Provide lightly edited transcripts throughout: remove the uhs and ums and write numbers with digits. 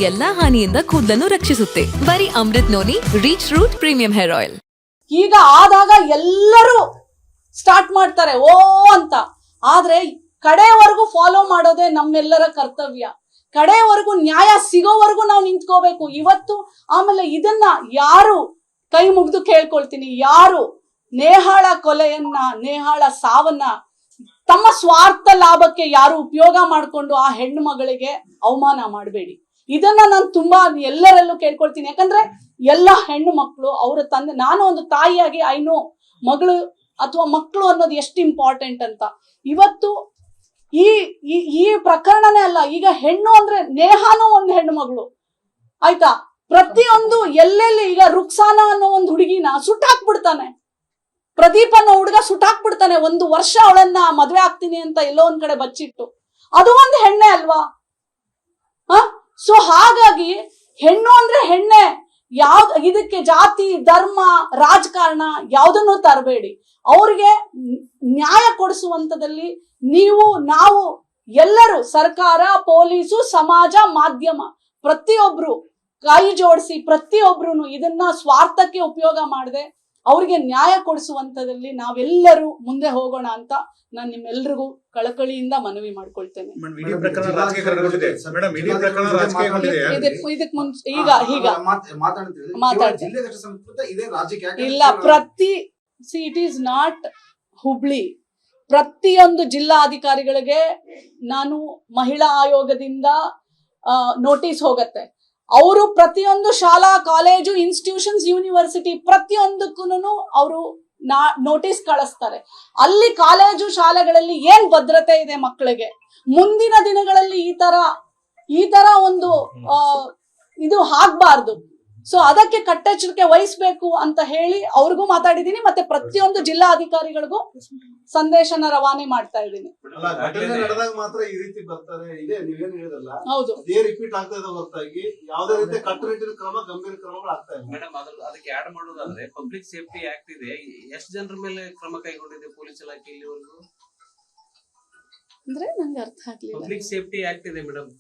ಎಲ್ಲಾ ಹಾನಿಯಿಂದ ಕೂದಲನ್ನು ರಕ್ಷಿಸುತ್ತೆ. ಬರೀ Amrut noni reach root premium hair oil. ಈಗ ಆದಾಗ ಎಲ್ಲರೂ ಸ್ಟಾರ್ಟ್ ಮಾಡ್ತಾರೆ ಓ ಅಂತ, ಆದ್ರೆ ಕಡೆವರೆಗೂ ಫಾಲೋ ಮಾಡೋದೇ ನಮ್ಮೆಲ್ಲರ ಕರ್ತವ್ಯ. ಕಡೆವರೆಗೂ ನ್ಯಾಯ ಸಿಗೋವರೆಗೂ ನಾವು ನಿಂತ್ಕೋಬೇಕು ಇವತ್ತು. ಆಮೇಲೆ ಇದನ್ನ ಯಾರು ಕೈ ಮುಗ್ದು ಕೇಳ್ಕೊಳ್ತೀನಿ, ಯಾರು ನೇಹಾಳ ಕೊಲೆಯನ್ನ, ನೇಹಾಳ ಸಾವನ್ನ ತಮ್ಮ ಸ್ವಾರ್ಥ ಲಾಭಕ್ಕೆ ಯಾರು ಉಪಯೋಗ ಮಾಡ್ಕೊಂಡು ಆ ಹೆಣ್ಣು ಮಗಳಿಗೆ ಅವಮಾನ ಮಾಡಬೇಡಿ. ಇದನ್ನ ನಾನು ತುಂಬಾ ಎಲ್ಲರಲ್ಲೂ ಕೇಳ್ಕೊಳ್ತೀನಿ. ಯಾಕಂದ್ರೆ ಎಲ್ಲ ಹೆಣ್ಣು ಮಕ್ಕಳು ಅವರ ತಂದೆ, ನಾನು ಒಂದು ತಾಯಿಯಾಗಿ ಐನೋ ಮಗಳು ಅಥವಾ ಮಕ್ಕಳು ಅನ್ನೋದು ಎಷ್ಟು ಇಂಪಾರ್ಟೆಂಟ್ ಅಂತ. ಇವತ್ತು ಈ ಪ್ರಕರಣನೇ ಅಲ್ಲ, ಈಗ ಹೆಣ್ಣು ಅಂದ್ರೆ ನೇಹಾನು ಒಂದು ಹೆಣ್ಣು ಮಗಳು ಆಯ್ತಾ. ಪ್ರತಿಯೊಂದು ಎಲ್ಲೆಲ್ಲಿ ಈಗ ರುಕ್ಸಾನ ಅನ್ನೋ ಒಂದು ಹುಡುಗಿನ ಸುಟ್ಟಾಕ್ಬಿಡ್ತಾನೆ, ಪ್ರದೀಪ್ ಅನ್ನೋ ಹುಡುಗ ಸುಟ್ಟಾಕ್ಬಿಡ್ತಾನೆ. 1 ವರ್ಷ ಅವಳನ್ನ ಮದ್ವೆ ಆಗ್ತೀನಿ ಅಂತ ಎಲ್ಲೋ ಒಂದ್ ಕಡೆ ಬಚ್ಚಿಟ್ಟು, ಅದು ಒಂದು ಹೆಣ್ಣೆ ಅಲ್ವಾ? ಸೊ ಹಾಗಾಗಿ ಹೆಣ್ಣು ಅಂದ್ರೆ ಹೆಣ್ಣೆ. ಇದಕ್ಕೆ ಜಾತಿ, ಧರ್ಮ, ರಾಜಕಾರಣ ಯಾವ್ದನ್ನು ತರಬೇಡಿ. ಅವ್ರಿಗೆ ನ್ಯಾಯ ಕೊಡಿಸುವಂತದಲ್ಲಿ ನಾವು ಎಲ್ಲರೂ, ಸರ್ಕಾರ, ಪೊಲೀಸು, ಸಮಾಜ, ಮಾಧ್ಯಮ, ಪ್ರತಿಯೊಬ್ರು ಕೈ ಜೋಡಿಸಿ ಪ್ರತಿಯೊಬ್ರು ಇದನ್ನ ಸ್ವಾರ್ಥಕ್ಕೆ ಉಪಯೋಗ ಮಾಡದೆ ಅವ್ರಿಗೆ ನ್ಯಾಯ ಕೊಡಿಸುವಂತದಲ್ಲಿ ನಾವೆಲ್ಲರೂ ಮುಂದೆ ಹೋಗೋಣ ಅಂತ ನಾನು ನಿಮ್ಮೆಲ್ರಿಗೂ ಕಳಕಳಿಯಿಂದ ಮನವಿ ಮಾಡ್ಕೊಳ್ತೇನೆ. ಇದಕ್ ಮುಂಚೆ ಈಗ ಇಲ್ಲ, ಇಟ್ ಈಸ್ ನಾಟ್ ಹುಬ್ಳಿ. ಪ್ರತಿಯೊಂದು ಜಿಲ್ಲಾಧಿಕಾರಿಗಳಿಗೆ ನಾನು ಮಹಿಳಾ ಆಯೋಗದಿಂದ ನೋಟಿಸ್ ಹೋಗತ್ತೆ. ಅವರು ಪ್ರತಿಯೊಂದು ಶಾಲಾ, ಕಾಲೇಜು, ಇನ್ಸ್ಟಿಟ್ಯೂಷನ್ಸ್, ಯೂನಿವರ್ಸಿಟಿ ಪ್ರತಿಯೊಂದಕ್ಕೂ ಅವರು ನೋಟಿಸ್ ಕಳಿಸ್ತಾರೆ. ಅಲ್ಲಿ ಕಾಲೇಜು, ಶಾಲೆಗಳಲ್ಲಿ ಏನ್ ಭದ್ರತೆ ಇದೆ ಮಕ್ಕಳಿಗೆ, ಮುಂದಿನ ದಿನಗಳಲ್ಲಿ ಈ ತರ ಒಂದು ಇದು ಆಗ್ಬಾರ್ದು. ಸೊ ಅದಕ್ಕೆ ಕಟ್ಟೆಚ್ಚರಿಕೆ ವಹಿಸ್ಬೇಕು ಅಂತ ಹೇಳಿ ಅವ್ರಿಗೂ ಮಾತಾಡಿದೀನಿ. ಮತ್ತೆ ಪ್ರತಿಯೊಂದು ಜಿಲ್ಲಾ ಅಧಿಕಾರಿಗಳಿಗೂ ಸಂದೇಶನ ರವಾನೆ ಮಾಡ್ತಾ ಇದ್ದೀನಿ. ಮಾತ್ರ ಈ ರೀತಿ ಬರ್ತಾರೆ ಇದೆ ನೀವೇನು ಹೇಳಿದಲ್ಲ, ಹೌದು, ಅದೇ ರಿಪೀಟ್ ಆಗ್ತಾ ಇದೆ ಹೊರತಾಗಿ ಯಾವುದೇ ರೀತಿ ಕಟ್ಟುನಿಟ್ಟಿನ ಕ್ರಮ, ಗಂಭೀರ ಕ್ರಮಗಳು ಆಗ್ತಾ ಇಲ್ಲ. ಮೇಡಮ್, ಅದಕ್ಕೆ ಆಡ್ ಮಾಡೋದಾದ್ರೆ ಪಬ್ಲಿಕ್ ಸೇಫ್ಟಿ ಆಕ್ಟ್ ಇದೆ, ಎಷ್ಟು ಜನರ ಮೇಲೆ ಕ್ರಮ ಕೈಗೊಂಡಿದೆ ಪೊಲೀಸ್ ಇಲಾಖೆ ಇಲ್ಲಿವರೆಗೂ? ಅಂದ್ರೆ ನಂಗೆ ಅರ್ಥ ಆಗ್ಲಿಲ್ಲ. ಪಬ್ಲಿಕ್ ಸೇಫ್ಟಿ ಆಕ್ಟ್ ಇದೆ ಮೇಡಮ್,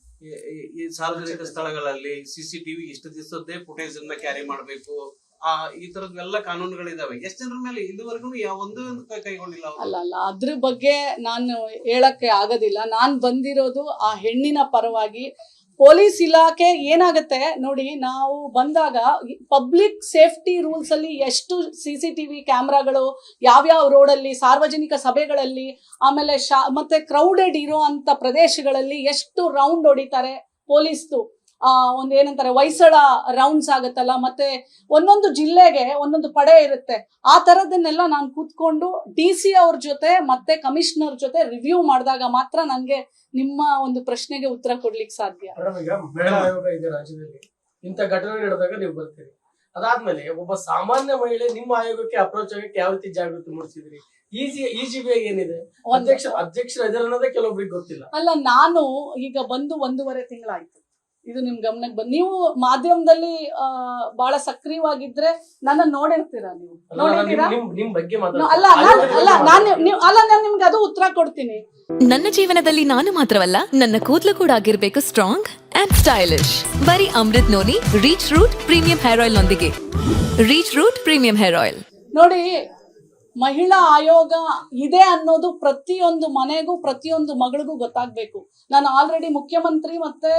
ಈ ಸಾರ್ವಜನಿಕ ಸ್ಥಳಗಳಲ್ಲಿ CCTV ಇಷ್ಟು ದಿವಸದ್ದೇ ಫುಟೇಜ್ ಅನ್ನ ಕ್ಯಾರಿ ಮಾಡಬೇಕು, ಈ ತರದ್ವೆಲ್ಲ ಕಾನೂನುಗಳಿದಾವೆ. ಎಷ್ಟು ಜನರ ಮೇಲೆ ಇದುವರೆಗೂ ಯಾವೊಂದು ಕೈಗೊಂಡಿಲ್ಲ. ಅಲ್ಲ, ಅದ್ರ ಬಗ್ಗೆ ನಾನು ಹೇಳಕ್ಕೆ ಆಗೋದಿಲ್ಲ. ನಾನ್ ಬಂದಿರೋದು ಆ ಹೆಣ್ಣಿನ ಪರವಾಗಿ. ಪೊಲೀಸ್ ಇಲಾಖೆ ಏನಾಗತ್ತೆ ನೋಡಿ, ನಾವು ಬಂದಾಗ ಪಬ್ಲಿಕ್ ಸೇಫ್ಟಿ ರೂಲ್ಸ್ ಅಲ್ಲಿ ಎಷ್ಟು CCTV ಕ್ಯಾಮ್ರಾಗಳು ಯಾವ್ಯಾವ ರೋಡಲ್ಲಿ, ಸಾರ್ವಜನಿಕ ಸಭೆಗಳಲ್ಲಿ, ಆಮೇಲೆ ಮತ್ತೆ ಕ್ರೌಡೆಡ್ ಇರೋ ಅಂತ ಪ್ರದೇಶಗಳಲ್ಲಿ ಎಷ್ಟು ರೌಂಡ್ ಹೊಡಿತಾರೆ ಪೊಲೀಸ್ದು. ಒಂದ್ ಏನಂತಾರೆ ಹೊಯ್ಸಳ ರೌಂಡ್ಸ್ ಆಗತ್ತಲ್ಲ, ಮತ್ತೆ ಒಂದೊಂದು ಜಿಲ್ಲೆಗೆ ಒಂದೊಂದು ಪಡೆ ಇರುತ್ತೆ. ಆ ತರದನ್ನೆಲ್ಲ ನಾನು ಕೂತ್ಕೊಂಡು DC ಅವ್ರ ಜೊತೆ ಮತ್ತೆ ಕಮಿಷನರ್ ಜೊತೆ ರಿವ್ಯೂ ಮಾಡಿದಾಗ ಮಾತ್ರ ನನ್ಗೆ ನಿಮ್ಮ ಒಂದು ಪ್ರಶ್ನೆಗೆ ಉತ್ತರ ಕೊಡ್ಲಿಕ್ಕೆ ಸಾಧ್ಯ. ಮಹಿಳಾ ಆಯೋಗ ಇದೆ ರಾಜ್ಯದಲ್ಲಿ, ಇಂಥ ಘಟನೆ ನಡೆದಾಗ ನೀವು ಬರ್ತೀರಿ. ಅದಾದ್ಮೇಲೆ ಒಬ್ಬ ಸಾಮಾನ್ಯ ಮಹಿಳೆ ನಿಮ್ಮ ಆಯೋಗಕ್ಕೆ ಅಪ್ರೋಚ್ ಆಗಕ್ಕೆ ಯಾವ ರೀತಿ ಜಾಗೃತಿ ಮೂಡಿಸಿದ್ರಿ? EGBI ಏನಿದೆ, ಅಧ್ಯಕ್ಷರ ಎದುರನ್ನೋದೇ ಕೆಲವೊಬ್ರಿಗೆ ಗೊತ್ತಿಲ್ಲ. ಅಲ್ಲ, ನಾನು ಈಗ ಬಂದು 1.5 ತಿಂಗಳಾಯ್ತು. ಇದು ನಿಮ್ ಗಮನಕ್ಕೆ ಬಂದು, ನೀವು ಮಾಧ್ಯಮದಲ್ಲಿ ಬಹಳ ಸಕ್ರಿಯವಾಗಿದ್ರೆ ನನ್ನ ನೋಡಿರ್ತೀರಾ, ನೀವು ನೋಡಿರ್ತೀರಾ. ನಿಮ್ ಬಗ್ಗೆ ನಾನು ನಿಮ್ಗೆ ಅದು ಉತ್ತರ ಕೊಡ್ತೀನಿ. ನನ್ನ ಜೀವನದಲ್ಲಿ ನಾನು ಮಾತ್ರವಲ್ಲ, ನನ್ನ ಕೂದಲು ಕೂಡ ಆಗಿರ್ಬೇಕು ಸ್ಟ್ರಾಂಗ್ ಅಂಡ್ ಸ್ಟೈಲಿಶ್. ಬರೀ Amrut noni reach root premium hair oil ನೊಂದಿಗೆ. Reach root premium hair oil ನೋಡಿ, ಮಹಿಳಾ ಆಯೋಗ ಇದೆ ಅನ್ನೋದು ಪ್ರತಿಯೊಂದು ಮನೆಗೂ, ಪ್ರತಿಯೊಂದು ಮಗಳಿಗೂ ಗೊತ್ತಾಗ್ಬೇಕು. ನಾನು ಆಲ್ರೆಡಿ ಮುಖ್ಯಮಂತ್ರಿ ಮತ್ತೆ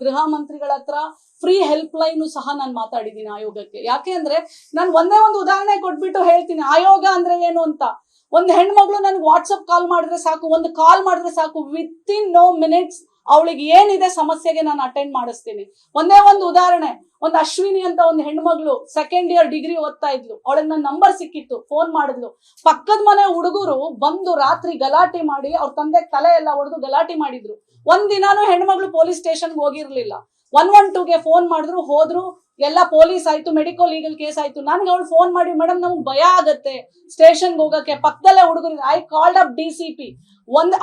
ಗೃಹ ಮಂತ್ರಿಗಳ ಹತ್ರ ಫ್ರೀ ಹೆಲ್ಪ್ ಲೈನ್ ಸಹ ನಾನು ಮಾತಾಡಿದ್ದೀನಿ ಆಯೋಗಕ್ಕೆ. ಯಾಕೆ ಅಂದ್ರೆ ನಾನು ಒಂದೇ ಒಂದು ಉದಾಹರಣೆ ಕೊಟ್ಬಿಟ್ಟು ಹೇಳ್ತೀನಿ ಆಯೋಗ ಅಂದ್ರೆ ಏನು ಅಂತ. ಒಂದು ಹೆಣ್ಮಗಳು ನನ್ಗೆ ವಾಟ್ಸಪ್ ಕಾಲ್ ಮಾಡಿದ್ರೆ ಸಾಕು, ಒಂದು ಕಾಲ್ ಮಾಡಿದ್ರೆ ಸಾಕು, ವಿತಿನ್ ನೋ ಮಿನಿಟ್ಸ್ ಅವಳಿಗೆ ಏನಿದೆ ಸಮಸ್ಯೆಗೆ ನಾನು ಅಟೆಂಡ್ ಮಾಡಿಸ್ತೀನಿ. ಒಂದೇ ಒಂದು ಉದಾಹರಣೆ, ಒಂದು ಅಶ್ವಿನಿ ಅಂತ ಒಂದು ಹೆಣ್ಮಗಳು 2nd ಇಯರ್ ಡಿಗ್ರಿ ಓದ್ತಾ ಇದ್ಲು. ಅವಳಿಗೆ ನನ್ನ ನಂಬರ್ ಸಿಕ್ಕಿತ್ತು, ಫೋನ್ ಮಾಡಿದ್ಲು. ಪಕ್ಕದ ಮನೆ ಹುಡುಗರು ಬಂದು ರಾತ್ರಿ ಗಲಾಟೆ ಮಾಡಿ ಅವ್ರ ತಂದೆ ತಲೆ ಎಲ್ಲ ಹೊಡೆದು ಗಲಾಟೆ ಮಾಡಿದ್ರು. ಒಂದಿನಾನು ಹೆಣ್ಮಗಳು ಪೊಲೀಸ್ ಸ್ಟೇಷನ್ಗೆ ಹೋಗಿರ್ಲಿಲ್ಲ. 112ಗೆ ಫೋನ್ ಮಾಡಿದ್ರು, ಹೋದ್ರು, ಎಲ್ಲ ಪೊಲೀಸ್ ಆಯ್ತು, ಮೆಡಿಕಲ್ ಲೀಗಲ್ ಕೇಸ್ ಆಯ್ತು. ನನ್ಗೆ ಅವಳು ಫೋನ್ ಮಾಡಿ, ಮೇಡಮ್ ನಮ್ಗೆ ಭಯ ಆಗತ್ತೆ ಸ್ಟೇಷನ್ಗೆ ಹೋಗಕ್ಕೆ, ಪಕ್ಕದಲ್ಲೇ ಹುಡುಗರು. I called up DCP.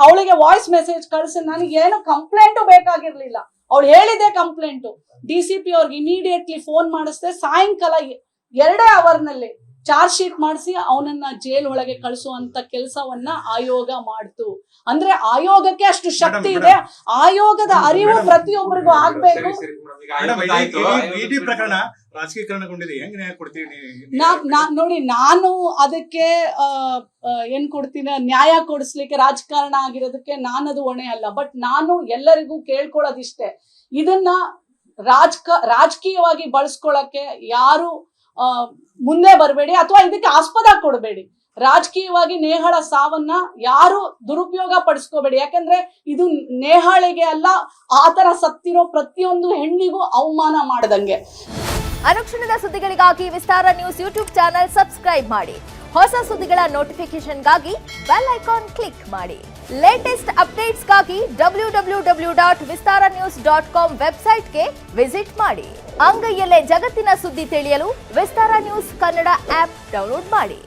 ಅವಳಿಗೆ ವಾಯ್ಸ್ ಮೆಸೇಜ್ ಕಳಿಸಿ, ನನಗೆ ಏನು ಕಂಪ್ಲೇಂಟು ಬೇಕಾಗಿರ್ಲಿಲ್ಲ. ಅವಳು ಹೇಳಿದೆ ಕಂಪ್ಲೇಂಟು. DCP ಅವ್ರಿಗೆ ಇಮಿಡಿಯೇಟ್ಲಿ ಫೋನ್ ಮಾಡಿಸ್ದೆ. ಸಾಯಂಕಾಲ 2 ಅವರ್ನಲ್ಲಿ ಚಾರ್ಜ್ ಶೀಟ್ ಮಾಡಿಸಿ ಅವನನ್ನ ಜೈಲ್ ಒಳಗೆ ಕಳಿಸುವಂತ ಕೆಲಸವನ್ನ ಆಯೋಗ ಮಾಡ್ತು. ಅಂದ್ರೆ ಆಯೋಗಕ್ಕೆ ಅಷ್ಟು ಶಕ್ತಿ ಇದೆ. ಆಯೋಗದ ಅರಿವು ಪ್ರತಿಯೊಬ್ಬರಿಗೂ ಆಗ್ಬೇಕು. ಇಡೀ ಪ್ರಕರಣ ರಾಜಕೀಕರಣಗೊಂಡಿದೆ, ಹೆಂಗ್ ನ್ಯಾಯ ಕೊಡ್ತೀವಿ? ನೋಡಿ, ನಾನು ಅದಕ್ಕೆ ಏನ್ ಕೊಡ್ತೀನಿ, ನ್ಯಾಯ ಕೊಡಿಸ್ಲಿಕ್ಕೆ ರಾಜಕಾರಣ ಆಗಿರೋದಕ್ಕೆ ನಾನದು ಹೊಣೆ ಅಲ್ಲ. ಬಟ್ ನಾನು ಎಲ್ಲರಿಗೂ ಕೇಳ್ಕೊಳ್ಳೋದಿಷ್ಟೇ, ಇದನ್ನ ರಾಜಕೀಯವಾಗಿ ಬಳಸ್ಕೊಳಕ್ಕೆ ಯಾರು ಮುಂದೆ ಬರಬೇಡಿ ಅಥವಾ ಇದಕ್ಕೆ ಆಸ್ಪದ ಕೊಡಬೇಡಿ. ರಾಜಕೀಯವಾಗಿ ನೇಹಳ ಸಾವನ್ನ ಯಾರು ದುರುಪಯೋಗ ಪಡಿಸ್ಕೋಬೇಡಿ. ಯಾಕಂದ್ರೆ ಇದು ನೇಹಳಿಗೆ ಅಲ್ಲ, ಆತರ ಸತ್ತಿರೋ ಪ್ರತಿಯೊಂದು ಹೆಣ್ಣಿಗೂ ಅವಮಾನ ಮಾಡದಂಗೆ. ಅನುಕ್ಷಣದ ಸುದ್ದಿಗಳಿಗಾಗಿ ವಿಸ್ತಾರ ನ್ಯೂಸ್ ಯೂಟ್ಯೂಬ್ ಚಾನೆಲ್ ಸಬ್ಸ್ಕ್ರೈಬ್ ಮಾಡಿ. ಹೊಸ ಸುದ್ದಿಗಳ ನೋಟಿಫಿಕೇಶನ್ಗಾಗಿ ಬೆಲ್ ಐಕಾನ್ ಕ್ಲಿಕ್ ಮಾಡಿ. ಲೇಟೆಸ್ಟ್ ಅಪ್ಡೇಟ್ಸ್ಗಾಗಿ www.vistaranews.com ವೆಬ್ಸೈಟ್ಗೆ ವಿಸಿಟ್ ಮಾಡಿ. ಅಂಗೈಯಲ್ಲೇ ಜಗತ್ತಿನ ಸುದ್ದಿ ತಿಳಿಯಲು ವಿಸ್ತಾರ ನ್ಯೂಸ್ ಕನ್ನಡ ಆಪ್ ಡೌನ್ಲೋಡ್ ಮಾಡಿ.